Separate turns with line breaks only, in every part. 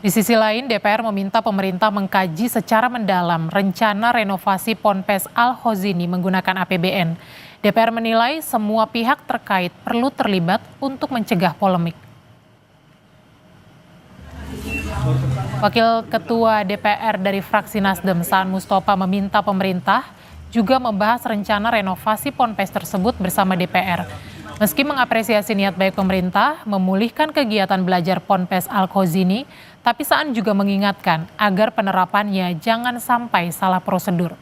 Di sisi lain, DPR meminta pemerintah mengkaji secara mendalam rencana renovasi Ponpes Al-Khozini menggunakan APBN. DPR menilai semua pihak terkait perlu terlibat untuk mencegah polemik. Wakil Ketua DPR dari fraksi Nasdem, Saan Mustopha, meminta pemerintah juga membahas rencana renovasi Ponpes tersebut bersama DPR. Meski mengapresiasi niat baik pemerintah memulihkan kegiatan belajar Ponpes Al-Khozini, tapi Saan juga mengingatkan agar penerapannya jangan sampai salah prosedur.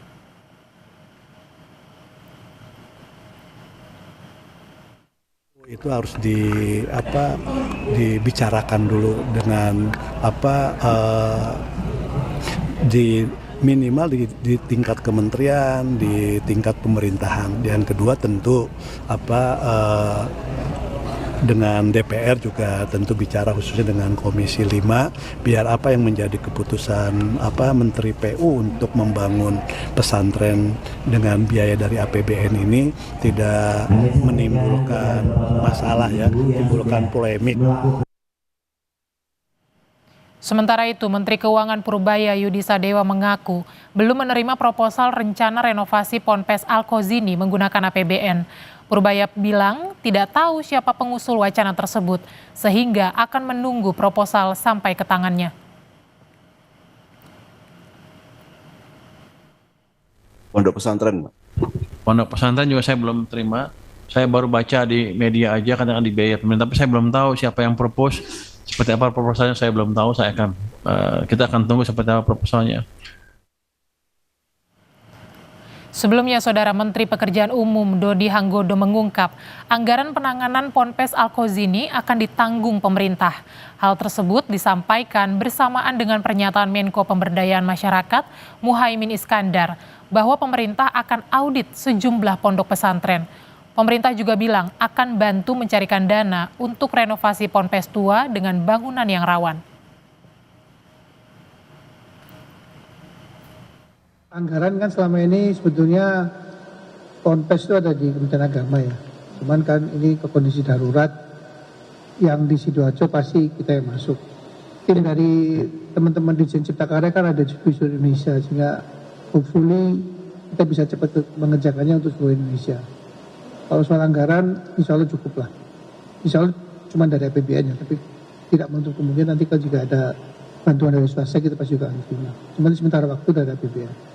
Itu harus dibicarakan dulu dengan di minimal di tingkat kementerian, di tingkat pemerintahan. Yang kedua tentu dengan DPR juga tentu bicara khususnya dengan Komisi 5 biar apa yang menjadi keputusan Menteri PU untuk membangun pesantren dengan biaya dari APBN ini tidak menimbulkan masalah menimbulkan polemik.
Sementara itu, Menteri Keuangan Purbaya Yudi Sadewa mengaku belum menerima proposal rencana renovasi Ponpes Al-Khozini menggunakan APBN. Purbaya bilang tidak tahu siapa pengusul wacana tersebut, sehingga akan menunggu proposal sampai ke tangannya.
Pondok pesantren, Pak. Pondok pesantren juga saya belum terima. Saya baru baca di media aja kadang dibiayai pemerintah, tapi saya belum tahu siapa yang propose, seperti apa proposalnya saya belum tahu. Kita akan tunggu seperti apa proposalnya.
Sebelumnya, Saudara Menteri Pekerjaan Umum Dodi Hanggodo mengungkap anggaran penanganan Ponpes Al-Khozini akan ditanggung pemerintah. Hal tersebut disampaikan bersamaan dengan pernyataan Menko Pemberdayaan Masyarakat Muhaimin Iskandar bahwa pemerintah akan audit sejumlah pondok pesantren. Pemerintah juga bilang akan bantu mencarikan dana untuk renovasi Ponpes tua dengan bangunan yang rawan.
Anggaran kan selama ini sebetulnya Ponpes itu ada di Kementerian Agama ya. Cuman kan ini ke kondisi darurat yang di Sidoarjo pasti kita yang masuk. Ini dari teman-teman di Dirjen Cipta Karya kan ada di seluruh Indonesia sehingga hopefully kita bisa cepat mengerjakannya untuk seluruh Indonesia. Kalau soal anggaran insya Allah cukup lah. Insya Allah cuma dari APBN ya, tapi tidak menutup kemungkinan nanti kalau juga ada bantuan dari swasta kita pasti juga harus punya. Cuma sementara waktu dari APBN.